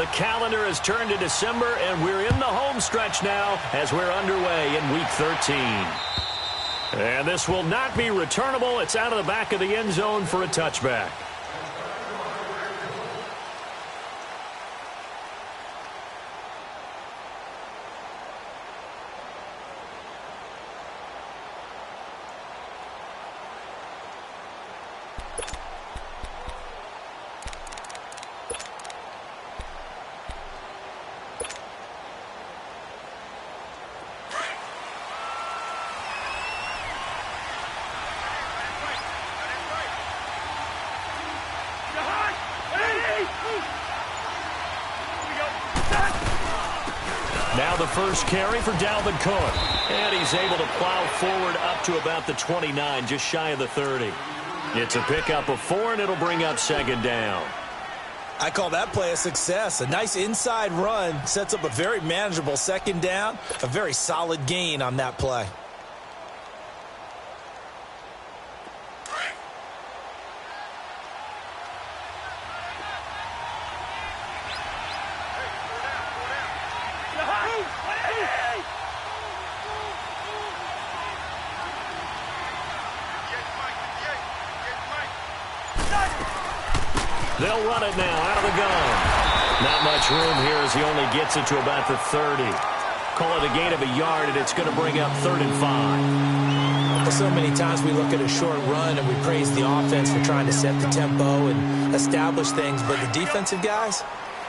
The calendar has turned to December, and we're in the home stretch now as we're underway in Week 13. And this will not be returnable. It's out of the back of the end zone for a touchback. Now the first carry for Dalvin Cook. And he's able to plow forward up to about the 29, just shy of the 30. It's a pickup of 4, and it'll bring up second down. I call that play a success. A nice inside run sets up a very manageable second down. A very solid gain on that play. They'll run it now out of the gun. Not much room here as he only gets it to about the 30. Call it a gain of a yard, and it's going to bring up 3rd and 5. So many times we look at a short run and we praise the offense for trying to set the tempo and establish things, but the defensive guys,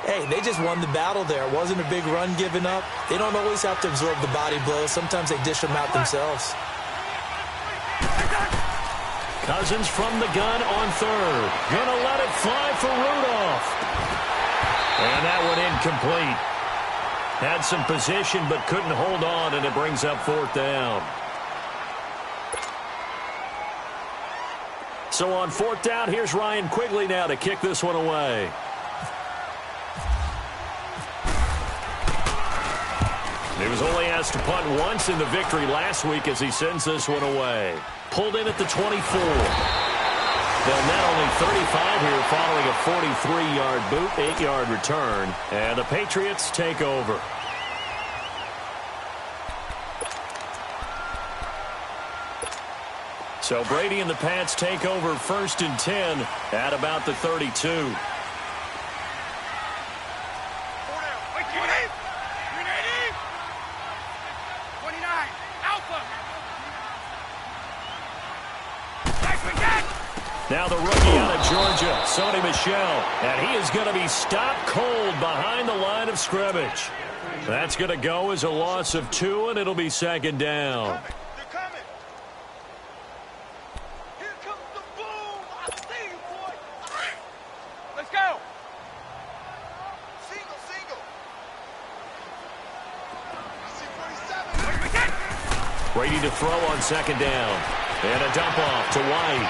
hey, they just won the battle there. It wasn't a big run given up. They don't always have to absorb the body blows. Sometimes they dish them out themselves. Cousins from the gun on 3rd. Gonna let it fly for Rudolph. And that one incomplete. Had some position but couldn't hold on, and it brings up 4th down. So on 4th down, here's Ryan Quigley now to kick this one away. He was only asked to punt once in the victory last week as he sends this one away. Pulled in at the 24. They'll net only 35 here following a 43-yard boot, 8-yard return. And the Patriots take over. So Brady and the Pats take over 1st and 10 at about the 32. Now the rookie out of Georgia, Sony Michel, and he is going to be stopped cold behind the line of scrimmage. That's going to go as a loss of 2, and it'll be 2nd down. They're coming. Here comes the boom. I see you, boy. Let's go. Single, single. I see 47. Brady to throw on 2nd down. And a dump off to White.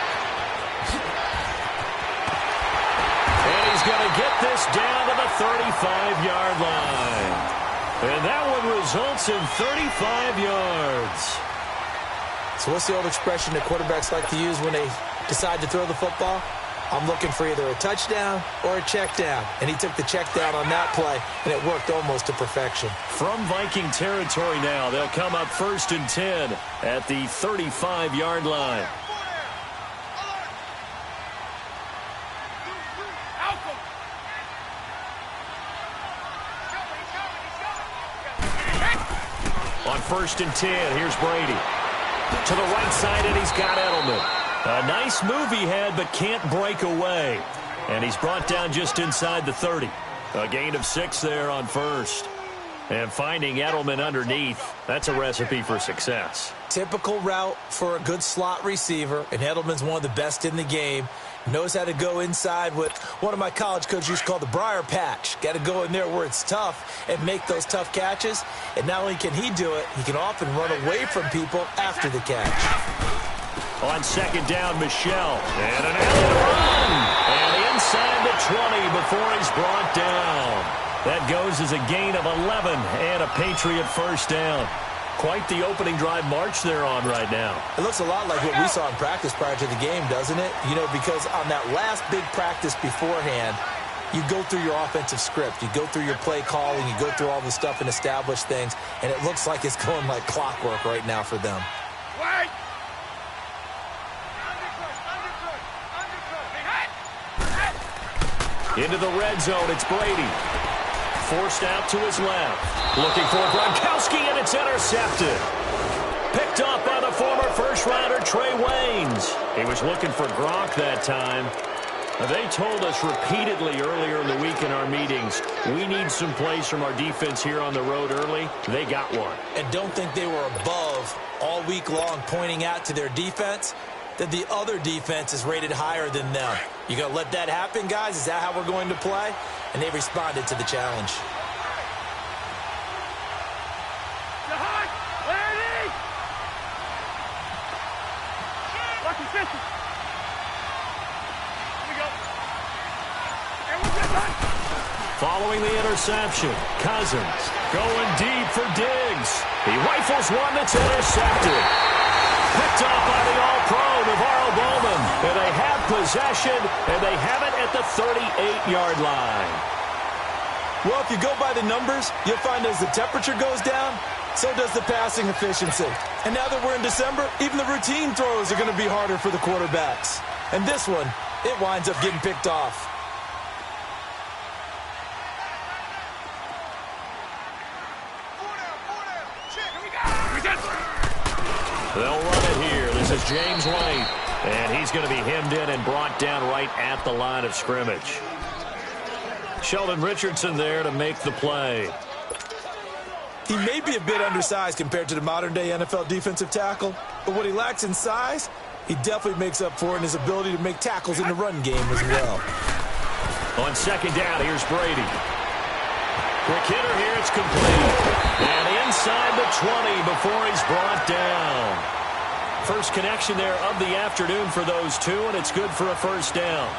He's going to get this down to the 35-yard line. And that one results in 35 yards. So what's the old expression that quarterbacks like to use when they decide to throw the football? I'm looking for either a touchdown or a check down. And he took the check down on that play, and it worked almost to perfection. From Viking territory now, they'll come up 1st and 10 at the 35-yard line. On 1st and 10, here's Brady. To the right side, and he's got Edelman. A nice move he had, but can't break away. And he's brought down just inside the 30. A gain of 6 there on 1st. And finding Edelman underneath, that's a recipe for success. Typical route for a good slot receiver, and Edelman's one of the best in the game. Knows how to go inside what one of my college coaches used to call the briar patch. Got to go in there where it's tough and make those tough catches. And not only can he do it, he can often run away from people after the catch. On 2nd down, Michel. And an out run. And inside the 20 before he's brought down. That goes as a gain of 11 and a Patriot 1st down. Quite the opening drive march they're on right now. It looks a lot like what we saw in practice prior to the game, doesn't it? You know, because on that last big practice beforehand, You go through your offensive script. You go through your play calling. You go through all the stuff and establish things, and it looks like it's going like clockwork right now for them. Wait! Into the red zone, it's Brady. Forced out to his left. Looking for Gronkowski, and it's intercepted. Picked up by the former first-rounder Trey Waynes. He was looking for Gronk that time. They told us repeatedly earlier in the week in our meetings, we need some plays from our defense here on the road early. They got one. And don't think they were above all week long pointing out to their defense that the other defense is rated higher than them. You going to let that happen, guys? Is that how we're going to play? And they responded to the challenge. Following the interception, Cousins going deep for Diggs. He rifles one that's intercepted. Picked off by the All-Pro, Navarro Bowman. And they have possession, and they have it at the 38-yard line. Well, if you go by the numbers, you'll find as the temperature goes down, so does the passing efficiency. And now that we're in December, even the routine throws are going to be harder for the quarterbacks. And this one, it winds up getting picked off. They'll run it here. This is James White. And he's going to be hemmed in and brought down right at the line of scrimmage. Sheldon Richardson there to make the play. He may be a bit undersized compared to the modern-day NFL defensive tackle, but what he lacks in size, he definitely makes up for in his ability to make tackles in the run game as well. On second down, here's Brady. Quick hitter here, it's complete. And inside the 20 before he's brought down. First connection there of the afternoon for those two, and it's good for a first down.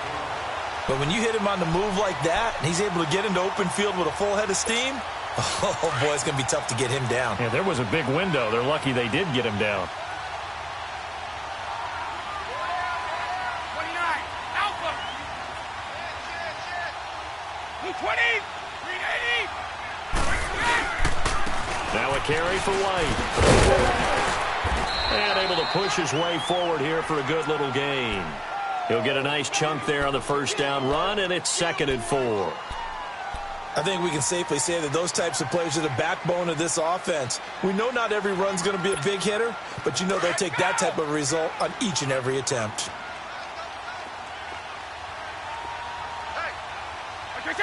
But when you hit him on the move like that, and he's able to get into open field with a full head of steam, oh boy, it's going to be tough to get him down. Yeah, there was a big window. They're lucky they did get him down. 29, Alpha. 220, 380. Now a carry for White. And able to push his way forward here for a good little gain. He'll get a nice chunk there on the first down run, and it's 2nd and 4. I think we can safely say that those types of plays are the backbone of this offense. We know not every run's going to be a big hitter, but you know they'll take that type of result on each and every attempt. They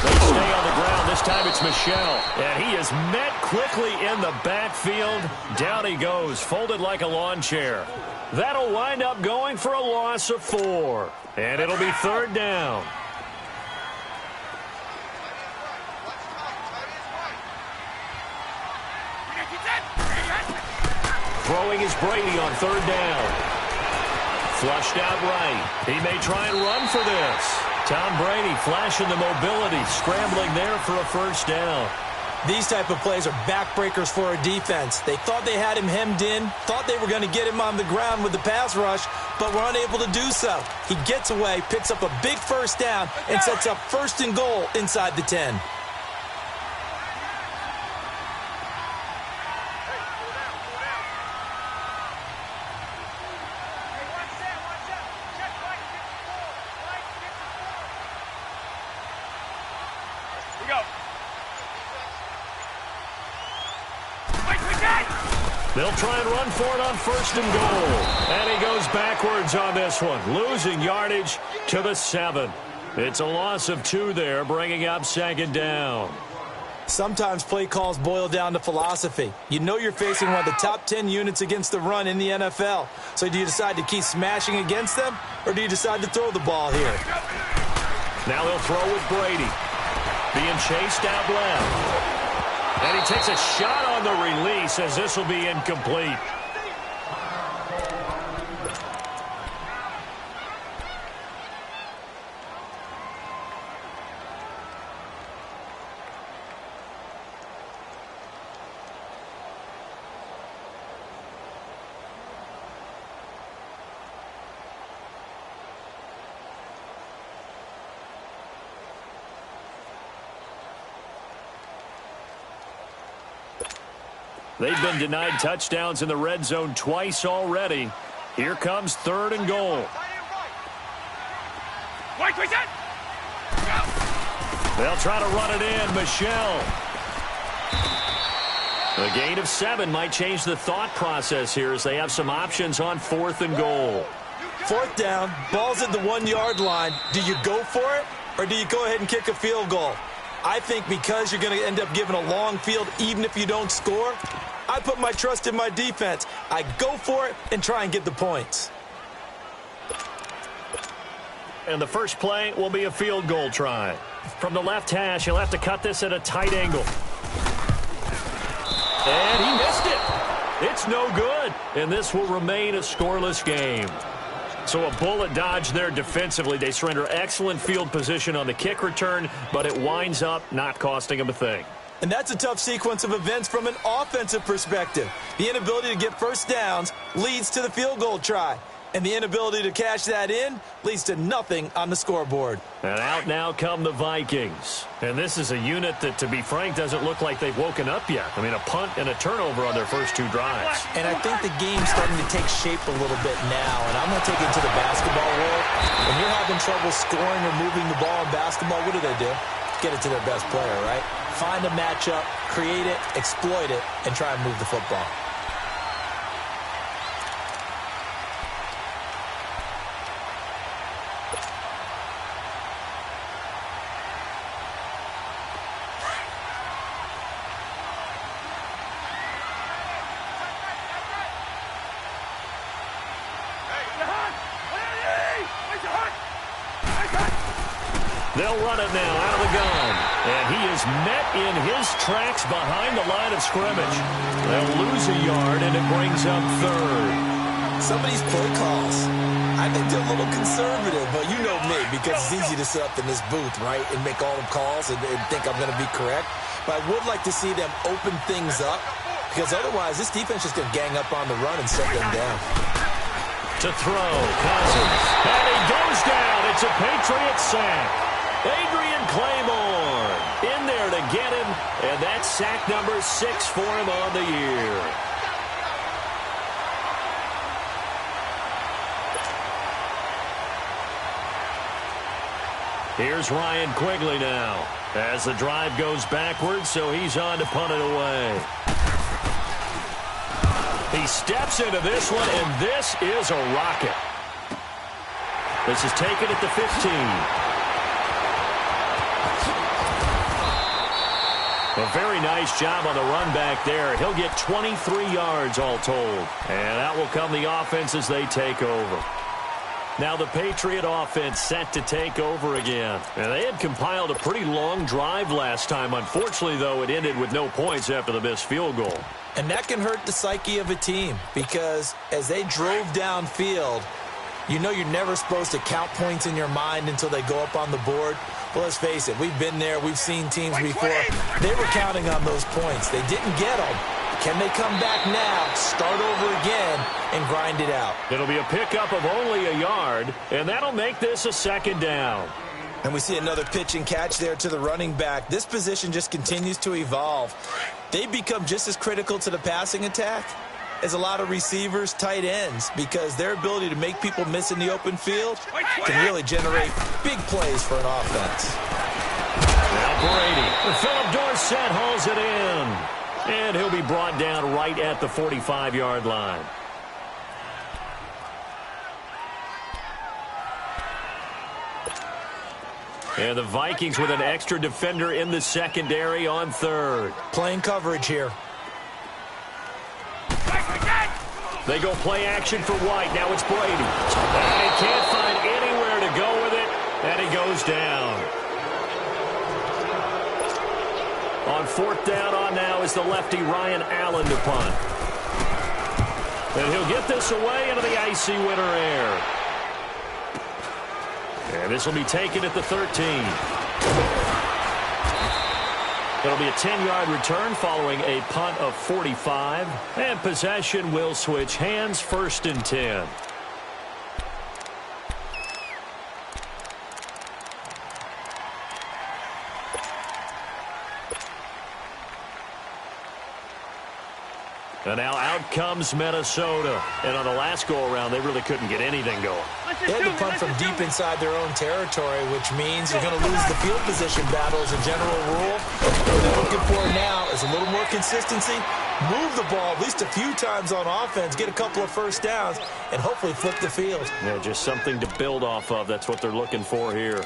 stay on the ground. This time it's Michel. And he is met quickly in the backfield. Down he goes, folded like a lawn chair. That'll wind up going for a loss of 4. And it'll be 3rd down. Throwing is Brady on 3rd down. Flushed out right. He may try and run for this. Tom Brady flashing the mobility, scrambling there for a first down. These type of plays are backbreakers for a defense. They thought they had him hemmed in, thought they were going to get him on the ground with the pass rush, but were unable to do so. He gets away, picks up a big first down, and sets up 1st and goal inside the 10. They'll try and run for it on 1st and goal. And he goes backwards on this one, losing yardage to the 7. It's a loss of 2 there, bringing up 2nd down. Sometimes play calls boil down to philosophy. You know you're facing one of the top 10 units against the run in the NFL. So do you decide to keep smashing against them, or do you decide to throw the ball here? Now they'll throw with Brady. Being chased out left. And he takes a shot on the release as this will be incomplete. They've been denied touchdowns in the red zone twice already. Here comes 3rd and goal. They'll try to run it in. Michelle. A gain of 7 might change the thought process here as they have some options on 4th and goal. 4th down, ball's at the 1-yard line. Do you go for it, or do you go ahead and kick a field goal? I think because you're going to end up giving a long field even if you don't score, I put my trust in my defense. I go for it and try and get the points. And the first play will be a field goal try. From the left hash, he'll have to cut this at a tight angle. And he missed it. It's no good. And this will remain a scoreless game. So a bullet dodge there defensively. They surrender excellent field position on the kick return, but it winds up not costing them a thing. And that's a tough sequence of events from an offensive perspective. The inability to get first downs leads to the field goal try. And the inability to cash that in leads to nothing on the scoreboard. And out now come the Vikings. And this is a unit that, to be frank, doesn't look like they've woken up yet. I mean, a punt and a turnover on their first 2 drives. And I think the game's starting to take shape a little bit now. And I'm going to take it to the basketball world. When you're having trouble scoring or moving the ball in basketball, what do? Get it to their best player, right? Find a matchup, create it, exploit it, and try and move the football. They'll run it now out of the gun. And he is met in his tracks behind the line of scrimmage. They'll lose a yard, and it brings up 3rd. Some of these play calls, I think they're a little conservative, but you know me, because it's easy to sit up in this booth, right, and make all the calls and think I'm going to be correct. But I would like to see them open things up, because otherwise this defense is going to gang up on the run and shut them down. To throw, Cousins, and he goes down. It's a Patriots sack. Adrian Claymore in there to get him, and that's sack number 6 for him on the year. Here's Ryan Quigley now as the drive goes backwards, so he's on to punt it away. He steps into this one, and this is a rocket. This is taken at the 15. A very nice job on the run back there. He'll get 23 yards all told. And out will come the offense as they take over. Now the Patriot offense set to take over again. And they had compiled a pretty long drive last time. Unfortunately, though, it ended with no points after the missed field goal. And that can hurt the psyche of a team, because as they drove downfield, you know you're never supposed to count points in your mind until they go up on the board. Well, let's face it, we've been there. We've seen teams before. They were counting on those points. They didn't get them. Can they come back now, start over again, and grind it out? It'll be a pickup of only a yard, and that'll make this a 2nd down. And we see another pitch and catch there to the running back. This position just continues to evolve. They become just as critical to the passing attack as a lot of receivers, tight ends, because their ability to make people miss in the open field can really generate big plays for an offense. Now Brady. Philip Dorsett hauls it in. And he'll be brought down right at the 45-yard line. And the Vikings with an extra defender in the secondary on 3rd. Playing coverage here. They go play action for White. Now it's Brady. And he can't find anywhere to go with it. And he goes down. On 4th down on now is the lefty Ryan Allen to punt. And he'll get this away into the icy winter air. And this will be taken at the 13. It'll be a 10-yard return following a punt of 45. And possession will switch hands, 1st and 10. And now out comes Minnesota. And on the last go-around, they really couldn't get anything going. They had to punt from deep inside their own territory, which means you're going to lose the field position battle as a general rule. What they're looking for now is a little more consistency, move the ball at least a few times on offense, get a couple of first downs, and hopefully flip the field. Yeah, just something to build off of. That's what they're looking for here.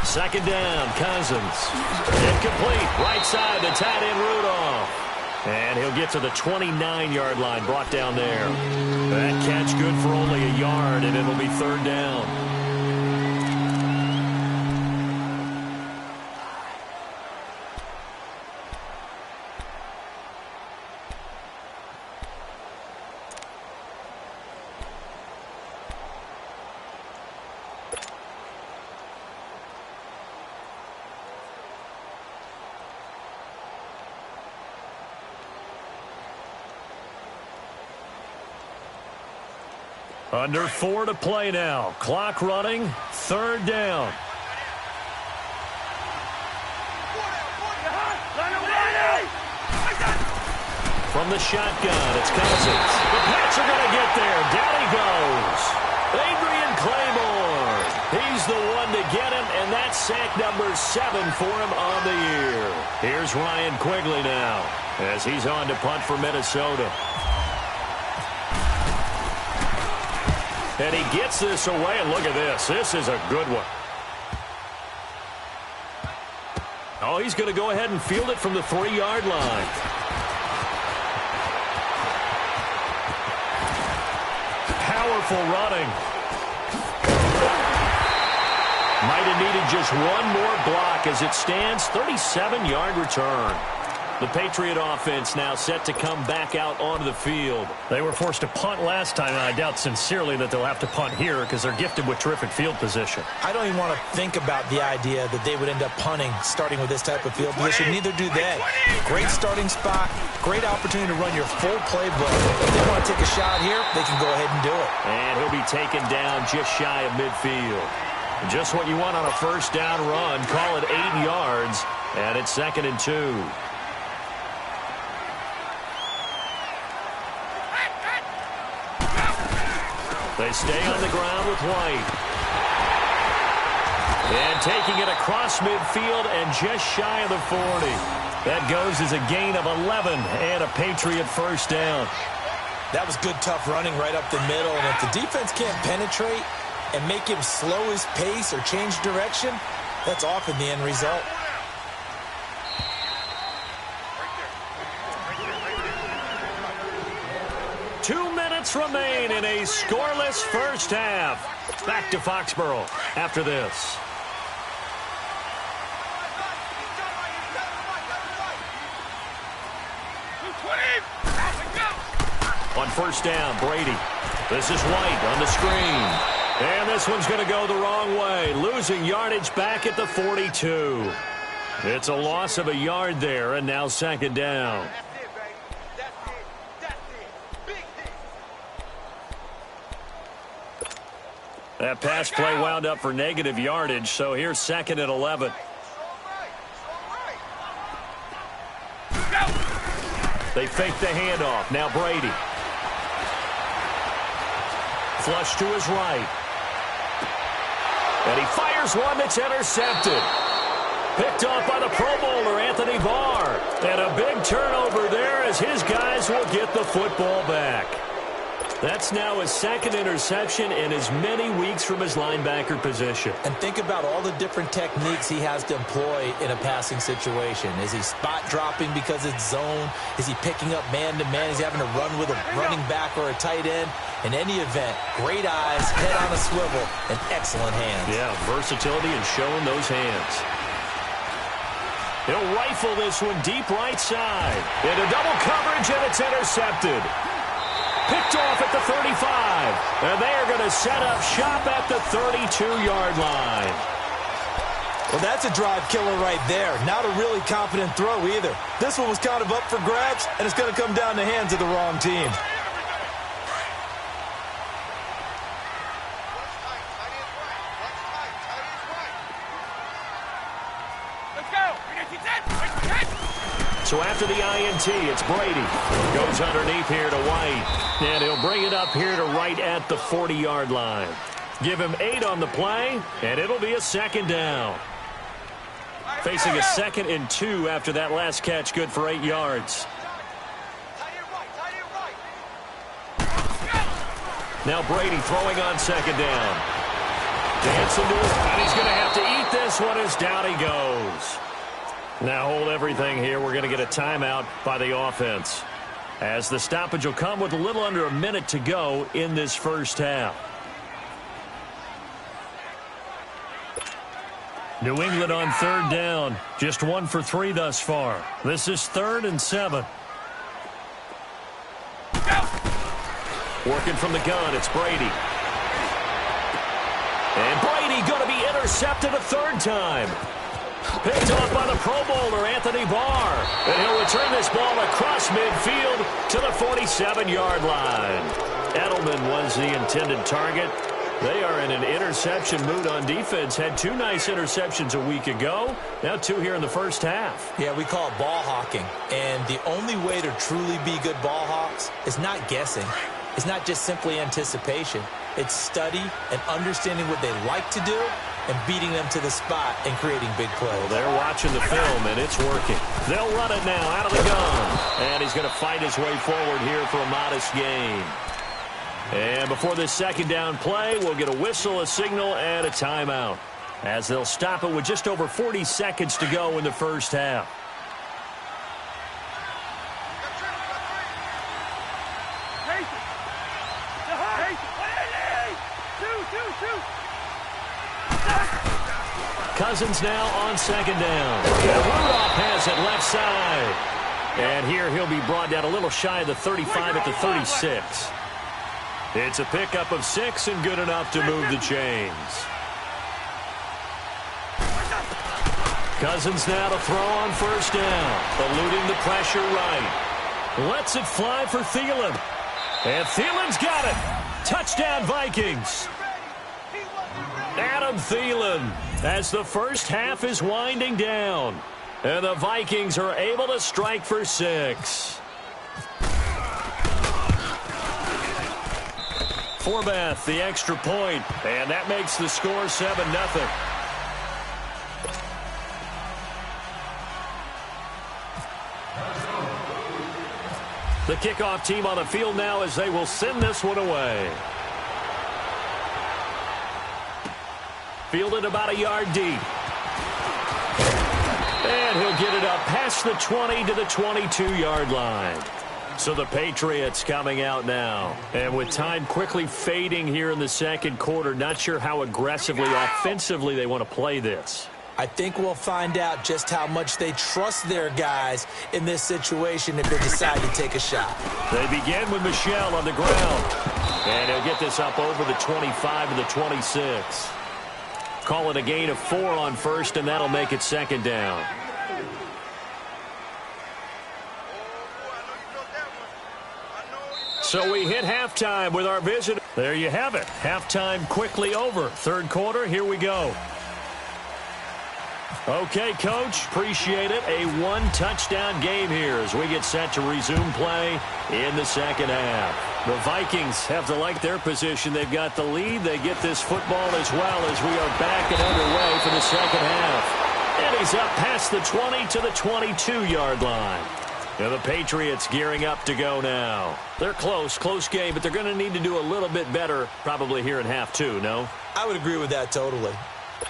Second down, Cousins. Incomplete, right side to tight end Rudolph. And he'll get to the 29-yard line, brought down there. That catch good for only a yard, and it'll be third down. Under 4 to play now. Clock running. Third down. From the shotgun, it's Cousins. The Pats are going to get there. Down he goes. Adrian Claiborne. He's the one to get him, and that's sack number 7 for him on the year. Here's Ryan Quigley now as he's on to punt for Minnesota. And he gets this away, and look at this. This is a good one. Oh, he's going to go ahead and field it from the 3-yard line. Powerful running. Might have needed just one more block as it stands. 37-yard return. The Patriot offense now set to come back out onto the field. They were forced to punt last time, and I doubt sincerely that they'll have to punt here because they're gifted with terrific field position. I don't even want to think about the idea that they would end up punting starting with this type of field position. Neither do they. Great starting spot, great opportunity to run your full playbook. If they want to take a shot here, they can go ahead and do it. And he'll be taken down just shy of midfield. Just what you want on a first down run. Call it 8 yards, and it's 2nd and 2. They stay on the ground with White. And taking it across midfield and just shy of the 40. That goes as a gain of 11 and a Patriot first down. That was good, tough running right up the middle. And if the defense can't penetrate and make him slow his pace or change direction, that's often the end result. Remain in a scoreless first half. Back to Foxborough after this. On first down, Brady. This is White on the screen. And this one's going to go the wrong way. Losing yardage back at the 42. It's a loss of a yard there, and now 2nd down. That pass play wound up for negative yardage, so here's 2nd and 11. They fake the handoff. Now Brady. Flush to his right. And he fires one that's intercepted. Picked off by the Pro Bowler, Anthony Barr. And a big turnover there as his guys will get the football back. That's now his 2nd interception in as many weeks from his linebacker position. And think about all the different techniques he has to employ in a passing situation. Is he spot dropping because it's zone? Is he picking up man-to-man? Is he having to run with a running back or a tight end? In any event, great eyes, head on a swivel, and excellent hands. Yeah, versatility and showing those hands. He'll rifle this one deep right side. Into double coverage, and it's intercepted. Picked off at the 35. And they are going to set up shop at the 32-yard line. Well, that's a drive killer right there. Not a really confident throw either. This one was kind of up for grabs, and it's going to come down the hands of the wrong team. So after the INT, it's Brady. Goes underneath here to White. And he'll bring it up here to right at the 40-yard line. Give him 8 on the play, and it'll be a second down. Facing a 2nd and 2 after that last catch, good for 8 yards. Now Brady throwing on 2nd down. Dancing to it, and he's going to have to eat this one as down he goes. Now hold everything here. We're going to get a timeout by the offense, as the stoppage will come with a little under a minute to go in this first half. New England on 3rd down. Just 1 for 3 thus far. This is 3rd and 7. Working from the gun, it's Brady. And Brady going to be intercepted a 3rd time. Picked off by the Pro Bowler, Anthony Barr. And he'll return this ball across midfield to the 47-yard line. Edelman was the intended target. They are in an interception mood on defense. Had 2 nice interceptions a week ago. Now 2 here in the first half. Yeah, we call it ball hawking. And the only way to truly be good ball hawks is not guessing. It's not just simply anticipation. It's study and understanding what they like to do and beating them to the spot and creating big plays. Well, they're watching the film, and it's working. They'll run it now out of the gun. And he's going to fight his way forward here for a modest gain. And before this 2nd down play, we'll get a whistle, a signal, and a timeout, as they'll stop it with just over 40 seconds to go in the first half. Cousins now on 2nd down. And Rudolph has it left side. And here he'll be brought down a little shy of the 35 at the 36. It's a pickup of 6 and good enough to move the chains. Cousins now to throw on 1st down. Eluding the pressure right. Lets it fly for Thielen. And Thielen's got it. Touchdown Vikings. Adam Thielen, as the first half is winding down. And the Vikings are able to strike for 6. Forbath, the extra point, and that makes the score 7-0. The kickoff team on the field now as they will send this one away. Fielded about a yard deep. And he'll get it up past the 20 to the 22-yard line. So the Patriots coming out now. And with time quickly fading here in the 2nd quarter, not sure how aggressively, offensively they want to play this. I think we'll find out just how much they trust their guys in this situation if they decide to take a shot. They begin with Michel on the ground. And he'll get this up over the 25 to the 26. Call it a gain of 4 on 1st, and that'll make it 2nd down. So we hit halftime with our visit. There you have it. Halftime quickly over. 3rd quarter, here we go. Okay, Coach, appreciate it. A 1-touchdown game here as we get set to resume play in the 2nd half. The Vikings have to like their position. They've got the lead. They get this football as well as we are back and underway for the 2nd half. And he's up past the 20 to the 22-yard line. And the Patriots gearing up to go now. They're close game, but they're going to need to do a little bit better probably here in half 2, no? I would agree with that totally.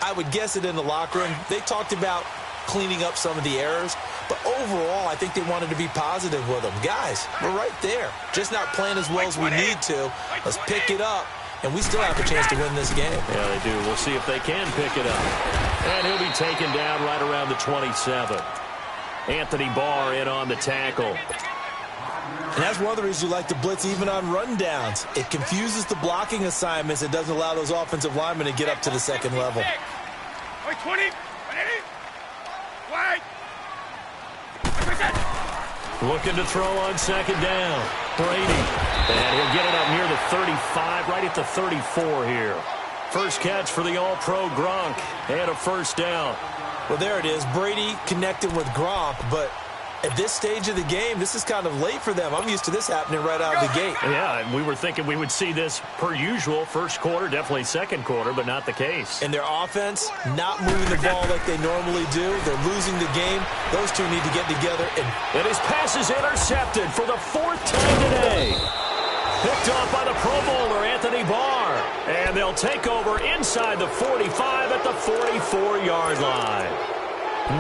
I would guess it in the locker room. They talked about cleaning up some of the errors, but overall, I think they wanted to be positive with them. Guys, we're right there. Just not playing as well as we need to. Let's pick it up, and we still have a chance to win this game. Yeah, they do. We'll see if they can pick it up. And he'll be taken down right around the 27. Anthony Barr in on the tackle. And that's one of the reasons you like to blitz even on rundowns. It confuses the blocking assignments. It doesn't allow those offensive linemen to get up to the 2nd level. 20, Looking to throw on second down. Brady. And he'll get it up near the 35, right at the 34 here. First catch for the All-Pro Gronk. And a first down. Well, there it is. Brady connecting with Gronk, but at this stage of the game, this is kind of late for them. I'm used to this happening right out of the gate. Yeah, and we were thinking we would see this per usual. First quarter, definitely second quarter, but not the case. And their offense not moving the ball like they normally do. They're losing the game. Those two need to get together. And his pass is intercepted for the fourth time today. Picked off by the Pro Bowler, Anthony Barr. And they'll take over inside the 45 at the 44-yard line.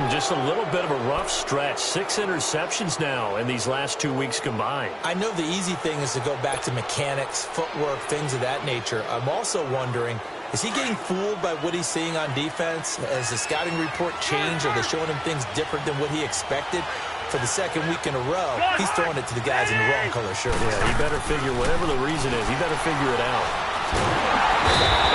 Just a little bit of a rough stretch. 6 interceptions now in these last 2 weeks combined. I know the easy thing is to go back to mechanics, footwork, things of that nature. I'm also wondering, is he getting fooled by what he's seeing on defense? Has the scouting report changed? Are they showing him things different than what he expected? For the second week in a row, he's throwing it to the guys in the wrong color shirt. Yeah, he better figure, whatever the reason is, he better figure it out.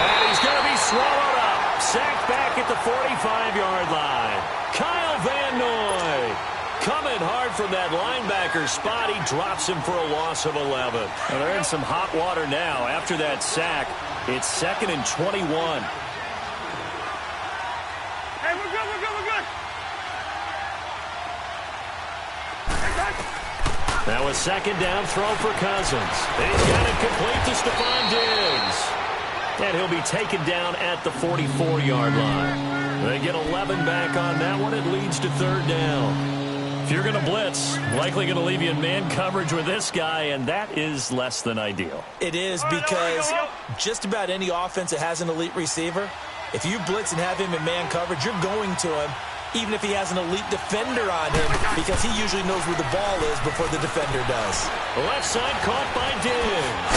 And he's going to be swallowed up. Sacked back at the 45-yard line. Kyle Van Noy coming hard from that linebacker spot. He drops him for a loss of 11. Well, they're in some hot water now. After that sack, it's 2nd and 21. Hey, we're good, we're good, we're good. Now a second down throw for Cousins. And he's got it complete to Stephon Diggs. And he'll be taken down at the 44-yard line. They get 11 back on that one. It leads to third down. If you're going to blitz, likely going to leave you in man coverage with this guy, and that is less than ideal. It is, because just about any offense that has an elite receiver, if you blitz and have him in man coverage, you're going to him, even if he has an elite defender on him, because he usually knows where the ball is before the defender does. Left side caught by Diggs.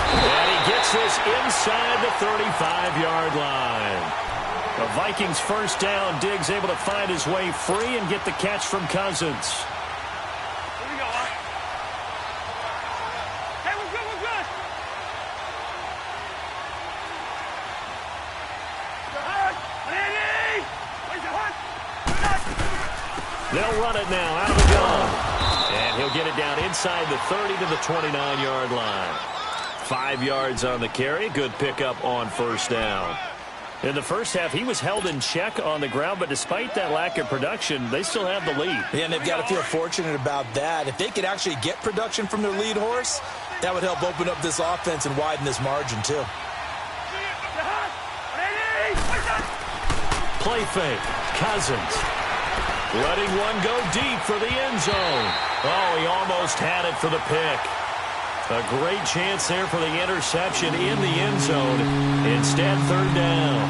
And he gets this inside the 35-yard line. The Vikings first down. Diggs able to find his way free and get the catch from Cousins. Here we go, huh? Hey, we're good, we're good. Landy! Where's the hunt? They'll run it now out of the gun. And he'll get it down inside the 30 to the 29-yard line. 5 yards on the carry. Good pickup on first down. In the first half, he was held in check on the ground, but despite that lack of production, they still have the lead. Yeah, and they've got to feel fortunate about that. If they could actually get production from their lead horse, that would help open up this offense and widen this margin, too. Play fake. Cousins. Letting one go deep for the end zone. Oh, he almost had it for the pick. A great chance there for the interception in the end zone. Instead, third down.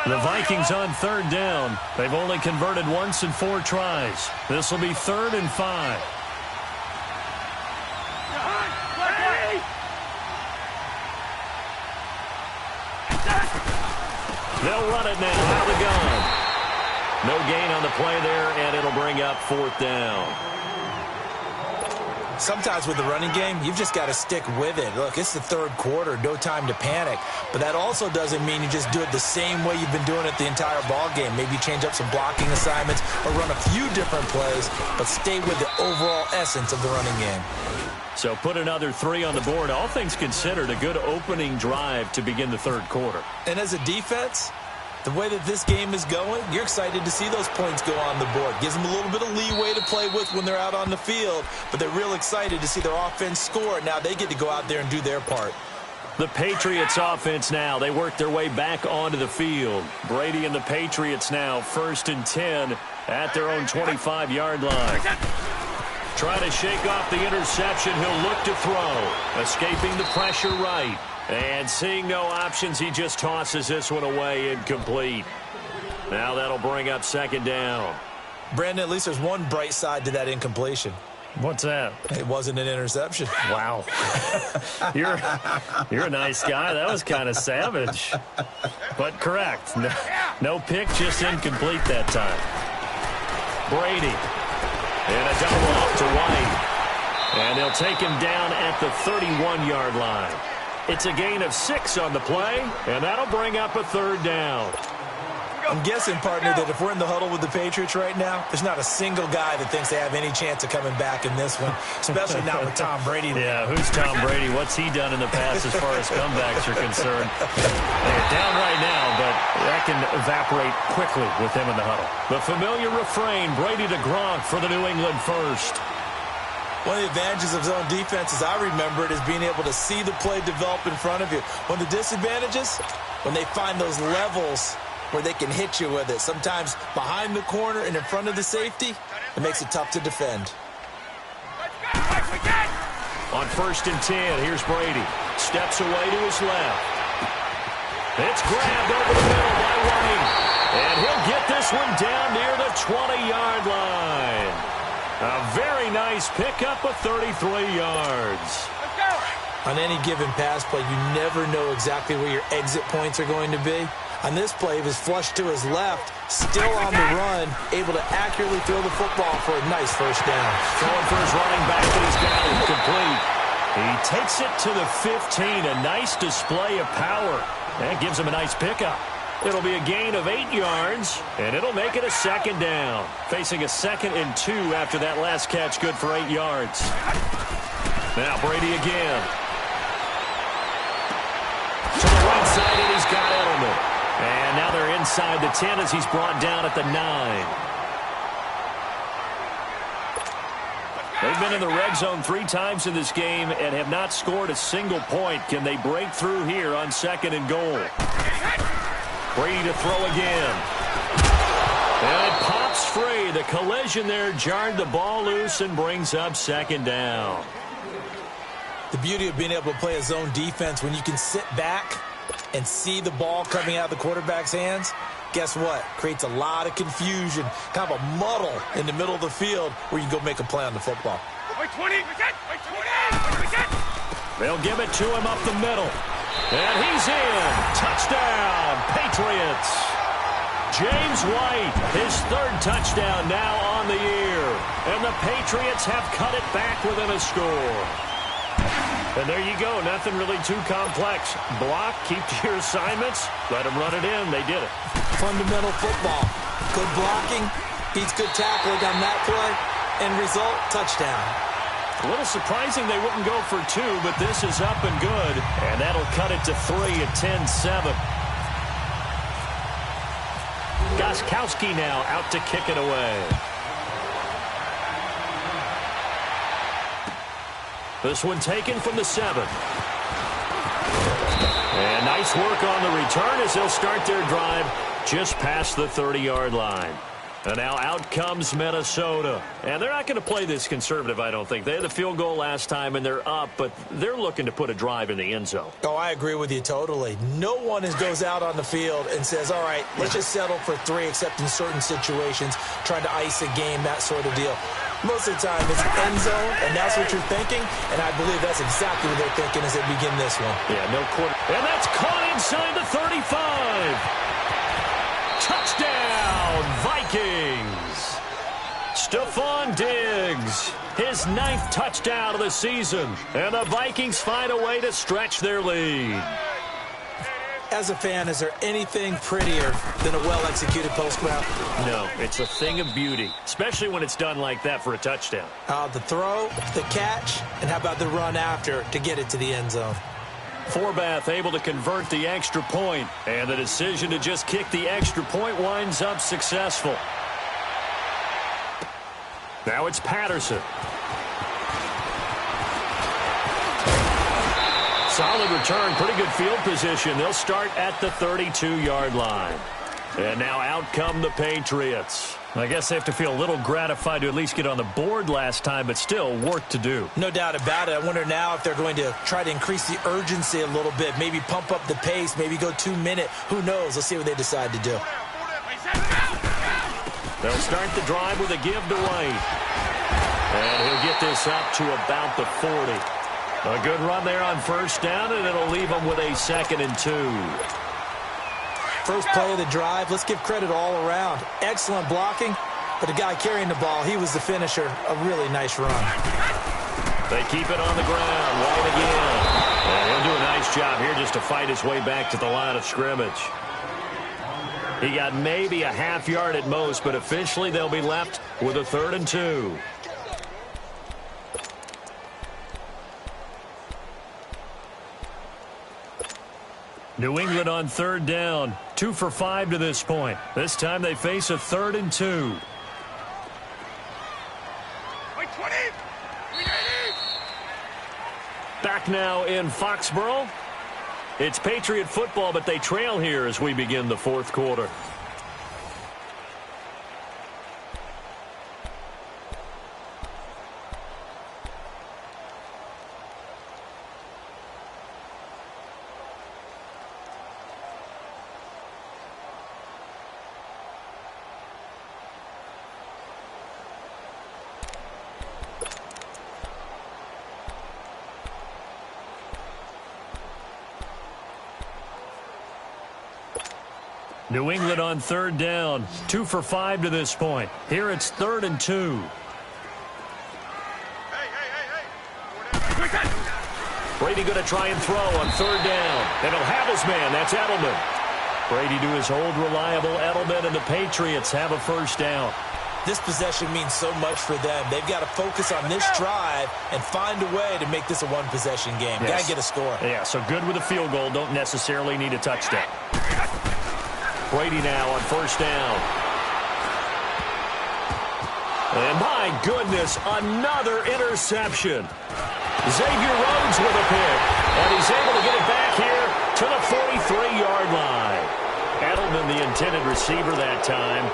The Vikings on third down. They've only converted once in 4 tries. This will be 3rd and 5. They'll run it now out of the gun. No gain on the play there, and it'll bring up 4th down. Sometimes with the running game, you've just got to stick with it. Look, it's the third quarter, no time to panic. But that also doesn't mean you just do it the same way you've been doing it the entire ball game. Maybe change up some blocking assignments or run a few different plays, but stay with the overall essence of the running game. So put another 3 on the board. All things considered, a good opening drive to begin the third quarter. And as a defense, the way that this game is going, you're excited to see those points go on the board. Gives them a little bit of leeway to play with when they're out on the field, but they're real excited to see their offense score. Now they get to go out there and do their part. The Patriots offense now. They work their way back onto the field. Brady and the Patriots now 1st and 10 at their own 25-yard line. Trying to shake off the interception. He'll look to throw. Escaping the pressure right. And seeing no options, he just tosses this one away incomplete. Now that'll bring up 2nd down. Brandon, at least there's one bright side to that incompletion. What's that? It wasn't an interception. Wow. You're a nice guy. That was kind of savage. But correct. No pick, just incomplete that time. Brady. And a double off to White. And they'll take him down at the 31-yard line. It's a gain of 6 on the play, and that'll bring up a third down. I'm guessing, partner, that if we're in the huddle with the Patriots right now, there's not a single guy that thinks they have any chance of coming back in this one, especially not with Tom Brady. Yeah, who's Tom Brady? What's he done in the past as far as comebacks are concerned? They're down right now, but that can evaporate quickly with him in the huddle. The familiar refrain, Brady to Gronk for the New England first. One of the advantages of zone defense, as I remember it, is being able to see the play develop in front of you. One of the disadvantages, when they find those levels where they can hit you with it, sometimes behind the corner and in front of the safety, it makes it tough to defend. On 1st and 10, here's Brady. Steps away to his left. It's grabbed over the middle by White. And he'll get this one down near the 20-yard line. A very nice pickup of 33 yards. On any given pass play, you never know exactly where your exit points are going to be. On this play, he was flushed to his left, still on the run, able to accurately throw the football for a nice first down. Throwing for his running back, and he's got it complete. He takes it to the 15, a nice display of power. That gives him a nice pickup. It'll be a gain of 8 yards, and it'll make it a second down. Facing a 2nd and 2 after that last catch, good for 8 yards. Now Brady again. To the right side, and he's got Edelman. And now they're inside the 10 as he's brought down at the 9. They've been in the red zone 3 times in this game and have not scored a single point. Can they break through here on 2nd and goal? Brady to throw again. And it pops free. The collision there jarred the ball loose and brings up 2nd down. The beauty of being able to play a zone defense when you can sit back and see the ball coming out of the quarterback's hands, guess what? Creates a lot of confusion, kind of a muddle in the middle of the field where you can go make a play on the football. They'll give it to him up the middle. And he's in. Touchdown, Patriots. James White, his 3rd touchdown now on the year. And the Patriots have cut it back within a score. And there you go. Nothing really too complex. Block, keep to your assignments, let them run it in. They did it. Fundamental football. Good blocking, beats good tackling on that play. End result, touchdown. A little surprising they wouldn't go for 2, but this is up and good. And that'll cut it to 3 at 10-7. Gostkowski now out to kick it away. This one taken from the 7. And nice work on the return as they'll start their drive just past the 30-yard line. And now out comes Minnesota. And they're not going to play this conservative, I don't think. They had the field goal last time, and they're up, but they're looking to put a drive in the end zone. Oh, I agree with you totally. No one goes out on the field and says, all right, let's just settle for 3, except in certain situations, trying to ice a game, that sort of deal. Most of the time, it's end zone, and that's what you're thinking, and I believe that's exactly what they're thinking as they begin this one. Yeah, no quarter. And that's caught inside the 35. Touchdown, Vikings. Stephon Diggs, his 9th touchdown of the season, and the Vikings find a way to stretch their lead. As a fan, is there anything prettier than a well-executed post route? No, it's a thing of beauty, especially when it's done like that for a touchdown. The throw, the catch, and how about the run after to get it to the end zone? Forbath able to convert the extra point, and the decision to just kick the extra point winds up successful. Now it's Patterson. Solid return, pretty good field position. They'll start at the 32-yard line. And now out come the Patriots. I guess they have to feel a little gratified to at least get on the board last time, but still work to do. No doubt about it. I wonder now if they're going to try to increase the urgency a little bit, maybe pump up the pace, maybe go 2-minute. Who knows? Let's see what they decide to do. They'll start the drive with a give to White. And he'll get this up to about the 40. A good run there on first down, and it'll leave him with a 2nd and 2. First play of the drive, let's give credit all around. Excellent blocking, but the guy carrying the ball, he was the finisher. A really nice run. They keep it on the ground. White again. And he'll do a nice job here just to fight his way back to the line of scrimmage. He got maybe a half yard at most, but officially they'll be left with a 3rd and 2. New England on 3rd down. 2 for 5 to this point. This time they face a 3rd and 2. Back now in Foxborough. It's Patriot football, but they trail here as we begin the 4th quarter. New England on 3rd down. 2 for 5 to this point. Here it's 3rd and 2. Brady going to try and throw on 3rd down. And he'll have his man. That's Edelman. Brady to his old reliable Edelman, and the Patriots have a 1st down. This possession means so much for them. They've got to focus on this drive and find a way to make this a one-possession game. Yes. Got to get a score. Yeah, so good with a field goal. Don't necessarily need a touchdown. Brady now on 1st down. And my goodness, another interception. Xavier Rhodes with a pick. And he's able to get it back here to the 43-yard line. Edelman, the intended receiver that time.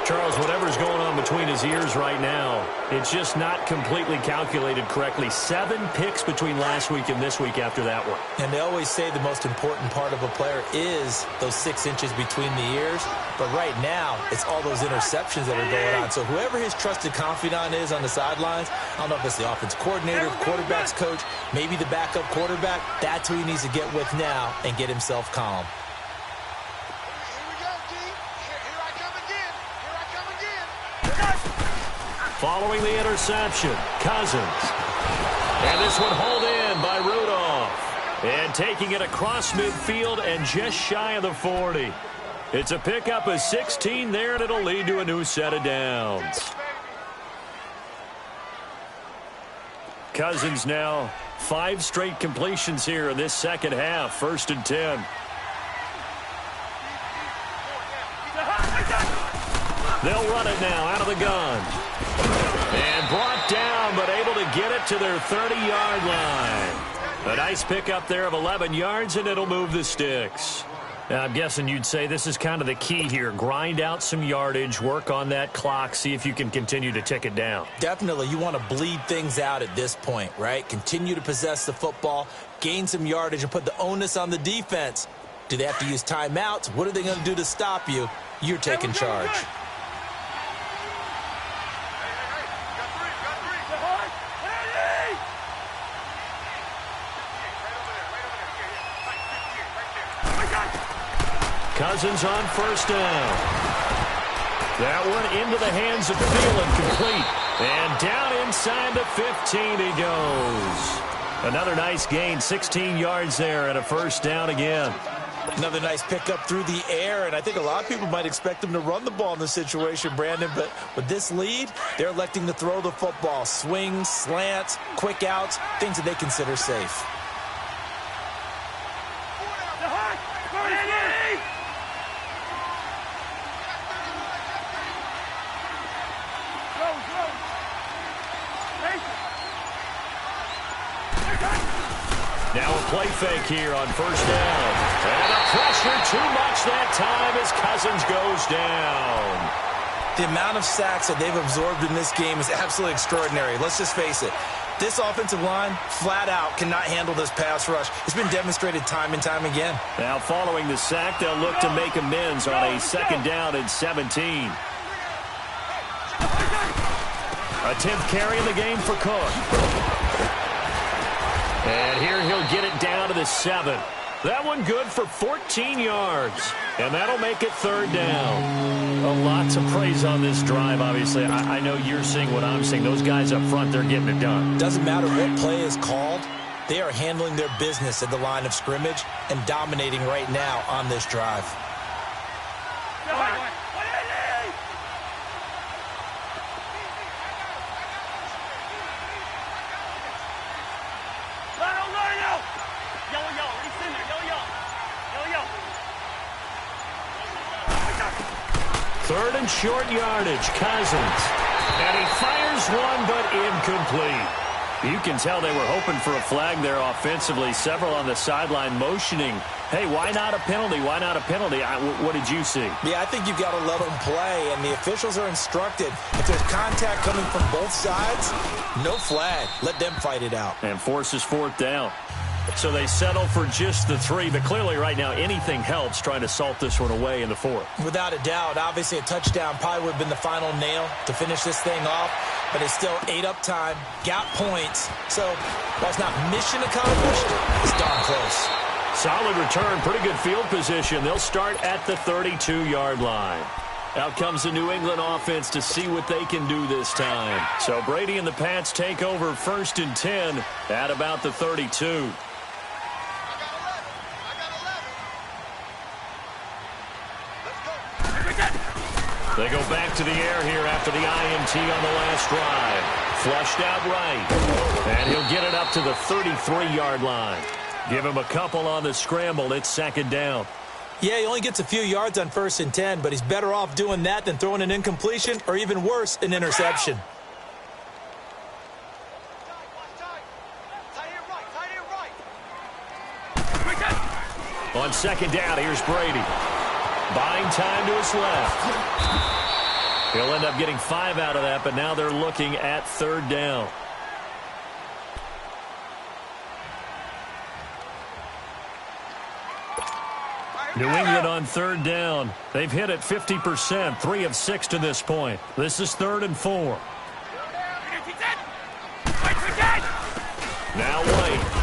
Charles, whatever's going on between his ears right now, it's just not completely calculated correctly. 7 picks between last week and this week after that one. And they always say the most important part of a player is those 6 inches between the ears. But right now, it's all those interceptions that are going on. So whoever his trusted confidant is on the sidelines, I don't know if it's the offense coordinator, quarterback's coach, maybe the backup quarterback, that's who he needs to get with now and get himself calm. Following the interception, Cousins. And this one hauled in by Rudolph. And taking it across midfield and just shy of the 40. It's a pickup of 16 there, and it'll lead to a new set of downs. Cousins now 5 straight completions here in this second half. 1st and 10. They'll run it now out of the gun. And brought down, but able to get it to their 30-yard line. A nice pickup there of 11 yards, and it'll move the sticks. Now, I'm guessing you'd say this is kind of the key here. Grind out some yardage, work on that clock, see if you can continue to tick it down. Definitely. You want to bleed things out at this point, right? Continue to possess the football, gain some yardage, and put the onus on the defense. Do they have to use timeouts? What are they going to do to stop you? You're taking charge. Cousins on 1st down. That one into the hands of Thielen, complete. And down inside the 15 he goes. Another nice gain, 16 yards there, and a 1st down again. Another nice pickup through the air, and I think a lot of people might expect him to run the ball in this situation, Brandon, but with this lead, they're electing to throw the football. Swings, slants, quick outs, things that they consider safe. Now a play fake here on 1st down. And the pressure too much that time as Cousins goes down. The amount of sacks that they've absorbed in this game is absolutely extraordinary. Let's just face it. This offensive line, flat out, cannot handle this pass rush. It's been demonstrated time and time again. Now following the sack, they'll look to make amends on a 2nd down and 17. A 10th carry in the game for Cook. And here he'll get it down to the 7. That one good for 14 yards. And that'll make it third down. A lot to praise on this drive, obviously. I know you're seeing what I'm seeing. Those guys up front, they're getting it done. Doesn't matter what play is called. They are handling their business at the line of scrimmage and dominating right now on this drive. Third and short yardage, Cousins. And he fires one, but incomplete. You can tell they were hoping for a flag there offensively. Several on the sideline motioning, hey, why not a penalty? Why not a penalty? What did you see? Yeah, I think you've got to let them play, and the officials are instructed. If there's contact coming from both sides, no flag. Let them fight it out. And forces fourth down. So they settle for just the 3, but clearly right now anything helps trying to salt this one away in the 4th. Without a doubt, obviously a touchdown probably would have been the final nail to finish this thing off, but it's still ate up time, got points. So while it's not mission accomplished, it's darn close. Solid return, pretty good field position. They'll start at the 32-yard line. Out comes the New England offense to see what they can do this time. So Brady and the Pats take over 1st and 10 at about the 32. They go back to the air here after the INT on the last drive. Flushed out right. And he'll get it up to the 33-yard line. Give him a couple on the scramble. It's 2nd down. Yeah, he only gets a few yards on 1st and 10, but he's better off doing that than throwing an incompletion or even worse, an interception. On 2nd down, here's Brady. Buying time to his left. He'll end up getting 5 out of that, but now they're looking at 3rd down. New England on 3rd down. They've hit it 50%, 3 of 6 to this point. This is 3rd and 4. Now White.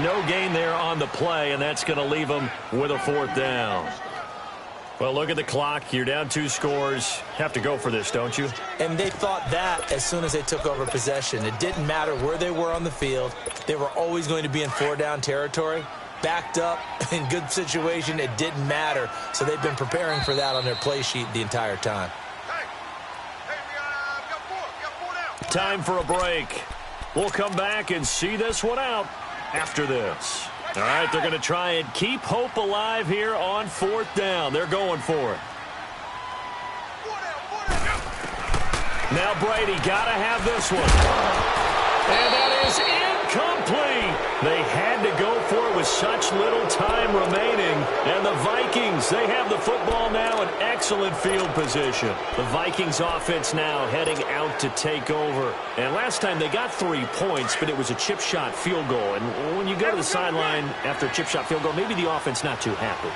No gain there on the play, and that's going to leave them with a 4th down. Well, look at the clock. You're down 2 scores. Have to go for this, don't you? And they thought that as soon as they took over possession. It didn't matter where they were on the field. They were always going to be in 4-down territory. Backed up, in good situation, it didn't matter. So they've been preparing for that on their play sheet the entire time. Time for a break. We'll come back and see this one out after this. All right, they're going to try and keep hope alive here on 4th down. They're going for it. Now Brady got to have this one. And that is incomplete. They had to go for it with such little time remaining. And the Vikings, they have the football now in excellent field position. The Vikings offense now heading out to take over. And last time they got 3 points, but it was a chip shot field goal. And when you go to the sideline after a chip shot field goal, maybe the offense not too happy.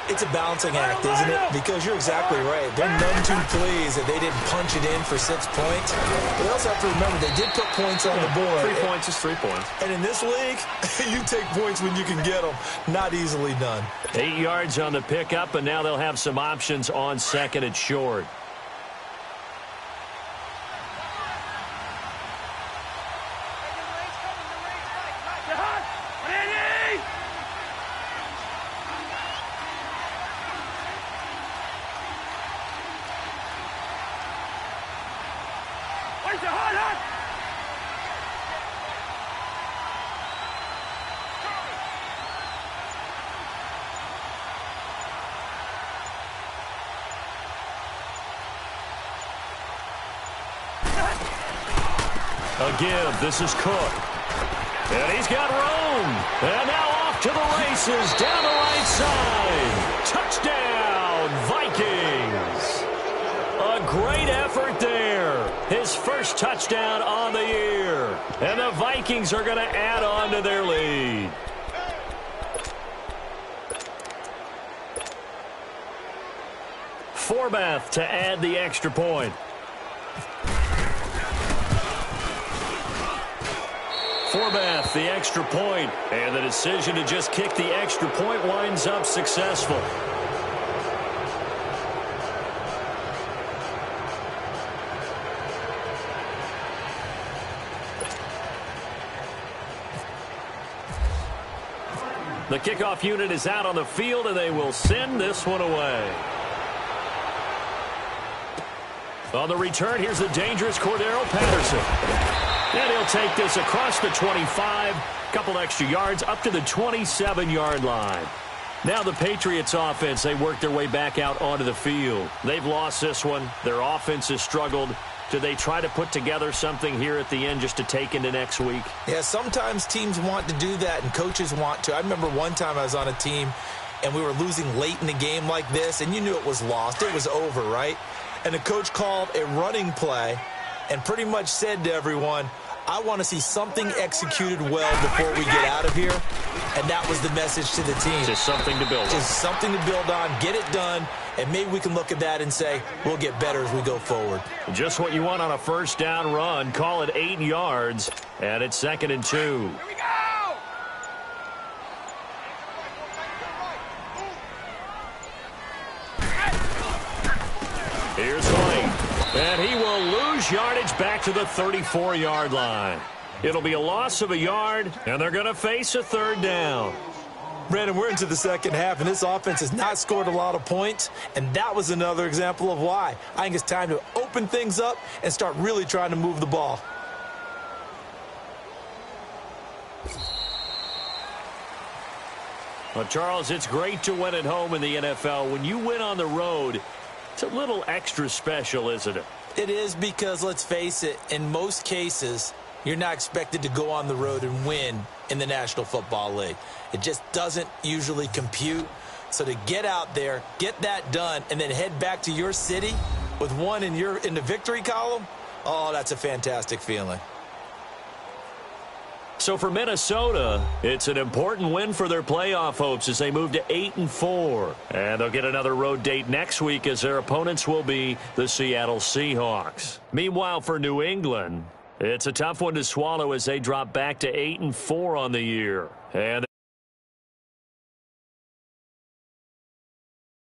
It's a balancing act, isn't it? Because you're exactly right. They're none too pleased that they didn't punch it in for 6 points. But they also have to remember they did put points on the board. 3 points is 3 points. And in this league, you take points when you can get them. Not easily done. 8 yards on the pickup, and now they'll have some options on 2nd and short. A give. This is Cook. And he's got room. And now off to the races down the right side. Touchdown, Vikings. A great effort there. His first touchdown on the year. And the Vikings are going to add on to their lead. Forbath to add the extra point. Forbath, the extra point, and the decision to just kick the extra point winds up successful. The kickoff unit is out on the field, and they will send this one away. On the return, here's the dangerous Cordero Patterson. And he'll take this across the 25, couple extra yards up to the 27-yard line. Now the Patriots offense, they work their way back out onto the field. They've lost this one. Their offense has struggled. Do they try to put together something here at the end just to take into next week? Yeah, sometimes teams want to do that and coaches want to. I remember one time I was on a team and we were losing late in the game like this, and you knew it was lost. It was over, right? And the coach called a running play and pretty much said to everyone, I want to see something executed well before we get out of here. And that was the message to the team. Just something to build on. Just something to build on, get it done, and maybe we can look at that and say, we'll get better as we go forward. Just what you want on a first down run. Call it 8 yards, and it's 2nd and 2. Here we go! Here's Lane. And he will lose yardage back to the 34-yard line. It'll be a loss of a yard, and they're going to face a 3rd down. Brandon, we're into the second half, and this offense has not scored a lot of points, and that was another example of why. I think it's time to open things up and start really trying to move the ball. Well, Charles, it's great to win at home in the NFL. When you win on the road, it's a little extra special, isn't it? It is, because, let's face it, in most cases, you're not expected to go on the road and win in the National Football League. It just doesn't usually compute. So to get out there, get that done, and then head back to your city with one in the victory column, oh, that's a fantastic feeling. So for Minnesota, it's an important win for their playoff hopes as they move to 8-4. And they'll get another road date next week as their opponents will be the Seattle Seahawks. Meanwhile, for New England, it's a tough one to swallow as they drop back to 8-4 on the year. And